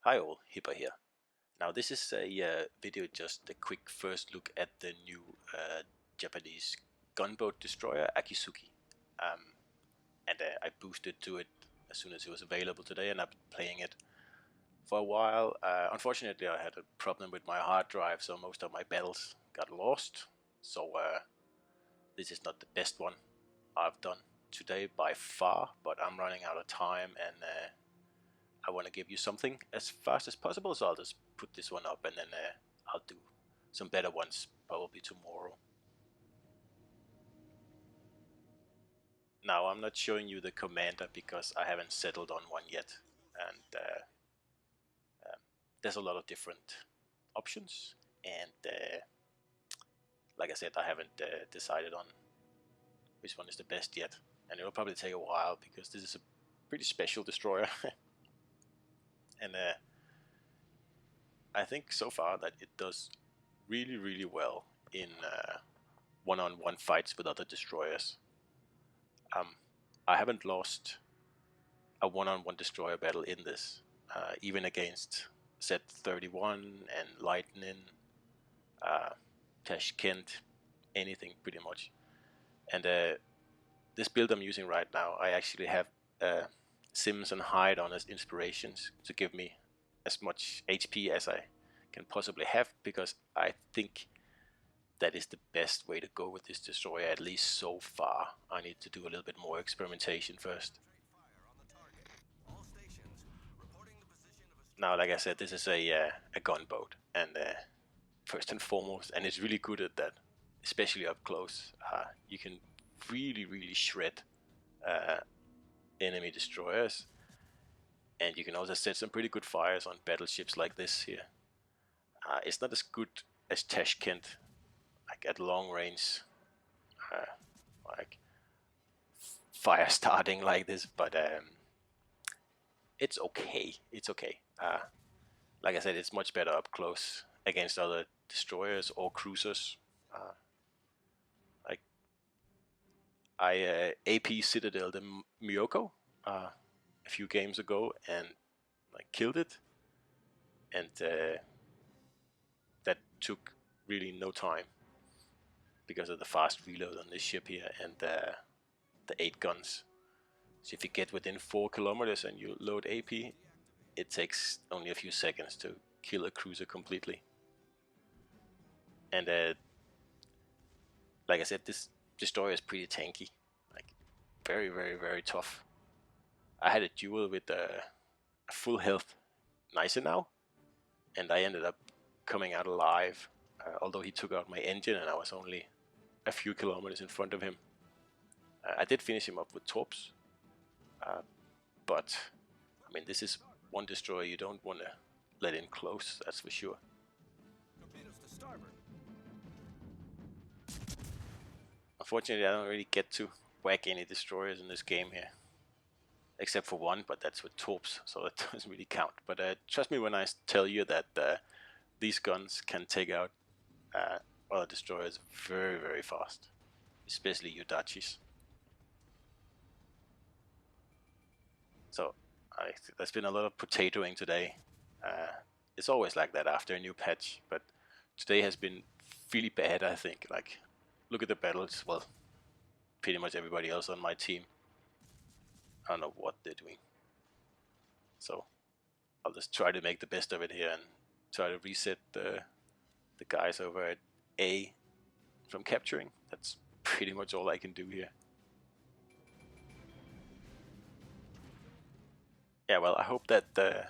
Hi all, Hipper here. Now this is a video, just a quick first look at the new Japanese gunboat destroyer Akizuki. I boosted to it as soon as it was available today, and I've been playing it for a while. Unfortunately, I had a problem with my hard drive, so most of my battles got lost. So this is not the best one I've done today by far, but I'm running out of time, and I want to give you something as fast as possible, so I'll just put this one up, and then I'll do some better ones probably tomorrow. Now, I'm not showing you the commander because I haven't settled on one yet, and there's a lot of different options, and like I said, I haven't decided on which one is the best yet, and it'll probably take a while because this is a pretty special destroyer. And I think so far that it does really well in one-on-one fights with other destroyers. I haven't lost a one-on-one destroyer battle in this, even against Z-31 and Lightning, Tashkent, anything pretty much. And this build I'm using right now, I actually have Sims and Hyde on as inspirations to give me as much HP as I can possibly have, because I think that is the best way to go with this destroyer, at least so far. I need to do a little bit more experimentation first. Now, like I said, this is a gunboat, and first and foremost, and it's really good at that, especially up close. You can really shred uh, enemy destroyers, and you can also set some pretty good fires on battleships like this here. It's not as good as Tashkent, like at long range, uh, like fire starting like this, but it's okay. It's okay. Like I said, it's much better up close against other destroyers or cruisers. Uh, like I AP Citadel the Myoko a few games ago and like killed it, and that took really no time because of the fast reload on this ship here and the 8 guns. So if you get within 4 kilometers and you load AP, it takes only a few seconds to kill a cruiser completely. And like I said, this destroyer is pretty tanky, like very tough. I had a duel with full health Gneisenau, and I ended up coming out alive, although he took out my engine and I was only a few kilometers in front of him. I did finish him up with torps, but I mean, this is one destroyer you don't want to let in close, that's for sure. Unfortunately, I don't really get to whack any destroyers in this game here, except for one, but that's with torps, so that doesn't really count. But trust me when I tell you that these guns can take out other destroyers very fast, especially Udachis. So there's been a lot of potatoing today. It's always like that after a new patch, but today has been really bad, I think. Like, look at the battles. Well, pretty much everybody else on my team, I don't know what they're doing. So I'll just try to make the best of it here and try to reset the guys over at A from capturing. That's pretty much all I can do here. Yeah, well, I hope that the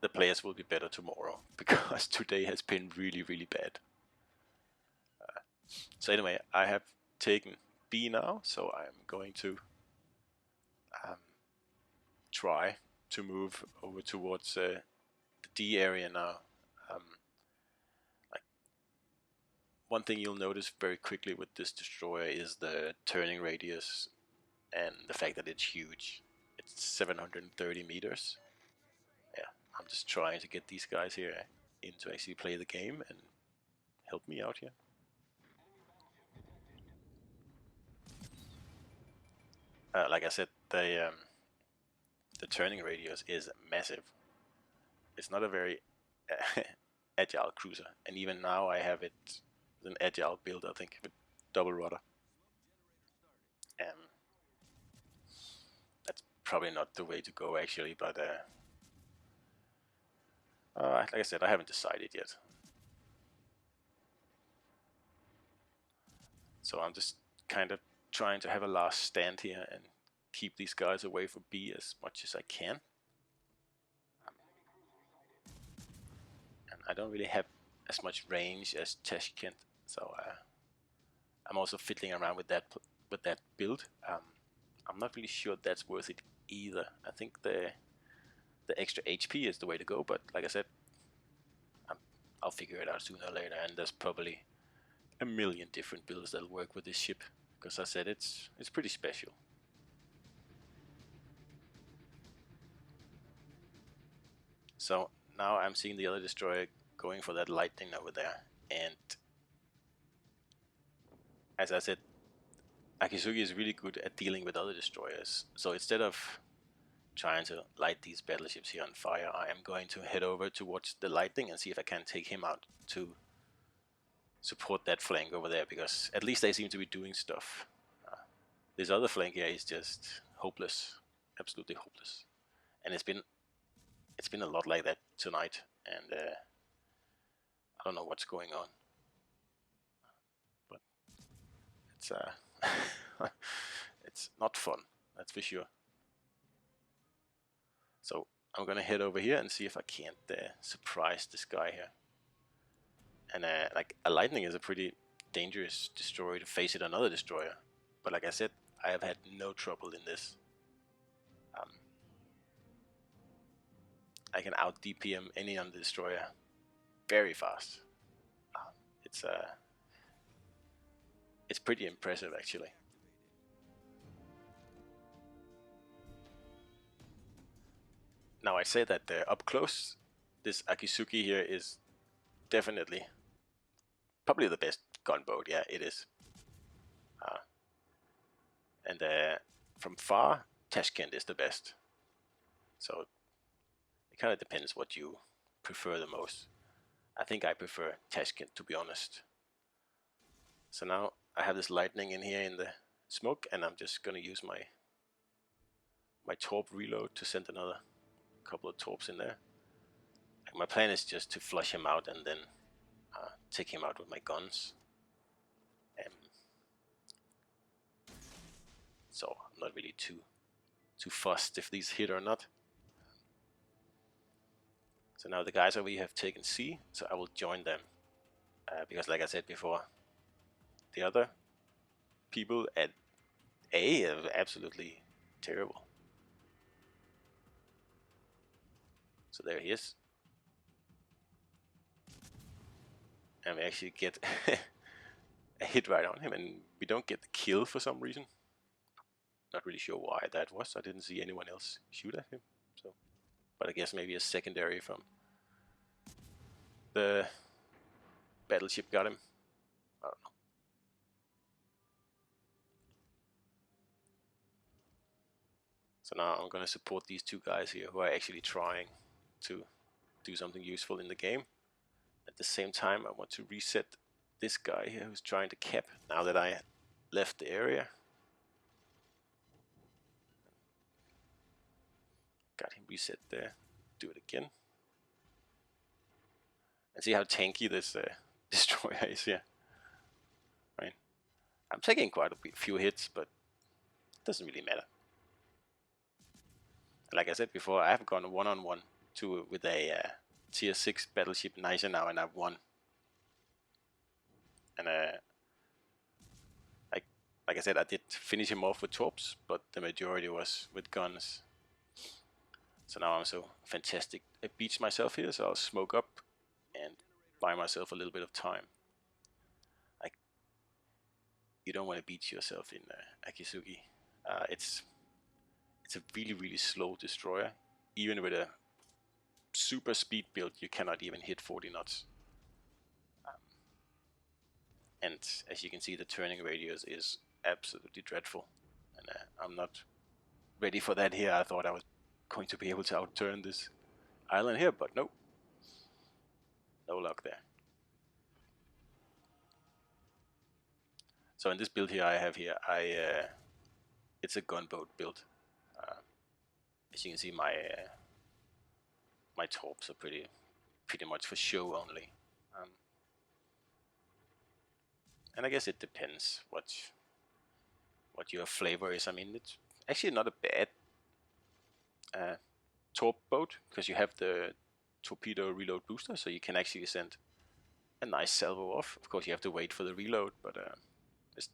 players will be better tomorrow, because today has been really bad. So anyway, I have taken B now, so I'm going to try to move over towards the D area now. Like, one thing you'll notice very quickly with this destroyer is the turning radius and the fact that it's huge. It's 730 meters. Yeah, I'm just trying to get these guys here in to actually play the game and help me out here. Like I said, the turning radius is massive. it's not a very agile cruiser, and even now I have it as an agile build, I think, with double rudder. That's probably not the way to go actually, but like I said, I haven't decided yet. So I'm just kind of trying to have a last stand here and keep these guys away from B as much as I can. And I don't really have as much range as Tashkent, so I'm also fiddling around with that build. I'm not really sure that's worth it either. I think the extra HP is the way to go, but like I said, I'll figure it out sooner or later, and there's probably a million different builds that'll work with this ship, because I said it's pretty special. So now I'm seeing the other destroyer going for that lightning over there, and as I said, Akizuki is really good at dealing with other destroyers. So instead of trying to light these battleships here on fire, I am going to head over towards the lightning and see if I can take him out to support that flank over there, because at least they seem to be doing stuff. This other flank here is just hopeless, absolutely hopeless, and it's been a lot like that tonight, and I don't know what's going on, but it's it's not fun, that's for sure. So I'm gonna head over here and see if I can't surprise this guy here. And like a lightning is a pretty dangerous destroyer to face it another destroyer, but like I said, I have had no trouble in this. I can out DPM any on the destroyer very fast. It's pretty impressive actually. Now I say that up close, this Akizuki here is definitely probably the best gunboat. Yeah, it is. And from far, Tashkent is the best. So it kind of depends what you prefer the most. I think I prefer Tashkent, to be honest. So now I have this lightning in here in the smoke, and I'm just gonna use my torp reload to send another couple of torps in there. My plan is just to flush him out and then take him out with my guns. So I'm not really too fussed if these hit or not. So now the guys over here have taken C, so I will join them. Because like I said before, the other people at A are absolutely terrible. So there he is. And we actually get a hit right on him, and we don't get the kill for some reason. Not really sure why that was. I didn't see anyone else shoot at him. So, but I guess maybe a secondary from the battleship got him. I don't know. So now I'm gonna support these two guys here who are actually trying to do something useful in the game. At the same time, I want to reset this guy here who's trying to cap now that I left the area. Got him reset there. Do it again. And see how tanky this destroyer is here. Right. I'm taking quite a few hits, but it doesn't really matter. Like I said before, I have gone one-on-one with a tier 6 battleship Nicer now, and I've won. And like I said, I did finish him off with torps, but the majority was with guns. So now I'm so fantastic. I beach myself here, so I'll smoke up and buy myself a little bit of time. You don't want to beach yourself in Akizuki. It's a really slow destroyer. Even with a super speed build, you cannot even hit 40 knots. And as you can see, the turning radius is absolutely dreadful. And I'm not ready for that here. I thought I was going to be able to outturn this island here, but no. No luck there. So in this build here I have here, it's a gunboat build. As you can see, my torps are pretty much for show only. And I guess it depends what your flavor is. I mean, it's actually not a bad torp boat, because you have the torpedo reload booster, so you can actually send a nice salvo off. Of course, you have to wait for the reload, but it's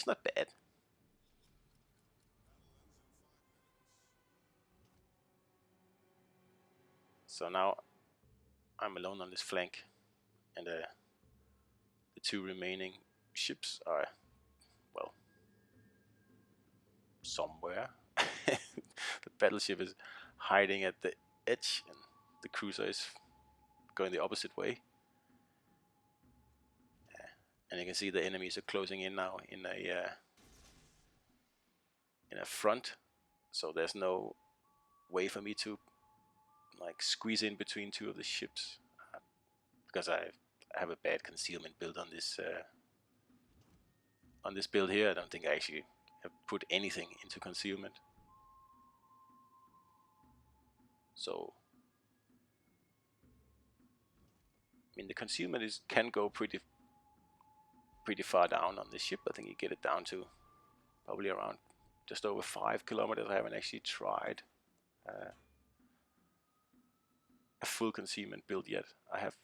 not bad. So now I'm alone on this flank, and the two remaining ships are, well, somewhere. The battleship is hiding at the edge, and the cruiser is going the opposite way. And you can see the enemies are closing in now in a front, so there's no way for me to like squeeze in between two of the ships, because I have a bad concealment build on this build here. I don't think I actually have put anything into concealment. So I mean, the concealment can go pretty far down on this ship. I think you get it down to probably around just over 5 kilometers. I haven't actually tried a full concealment build yet. I have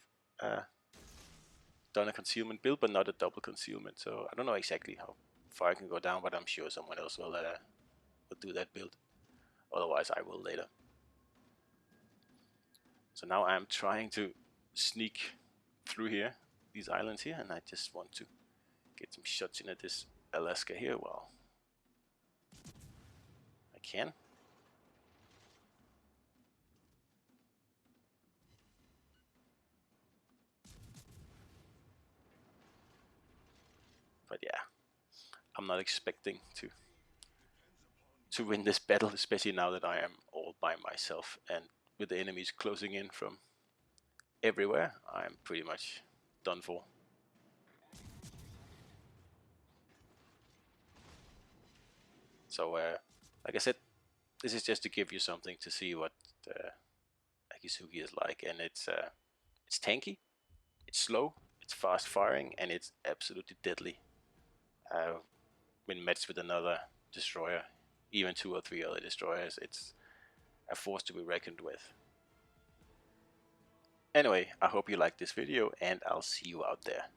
done a concealment build, but not a double concealment. So I don't know exactly how far I can go down, but I'm sure someone else will do that build. Otherwise, I will later. So now I'm trying to sneak through here, these islands here, and I just want to get some shots in at this Alaska here. Well, I can. But yeah, I'm not expecting to win this battle, especially now that I am all by myself, and with the enemies closing in from everywhere, I'm pretty much done for. So like I said, this is just to give you something to see what Akizuki is like, and it's tanky, it's slow, it's fast firing, and it's absolutely deadly when matched with another destroyer, even 2 or 3 other destroyers. It's a force to be reckoned with. Anyway, I hope you liked this video, and I'll see you out there.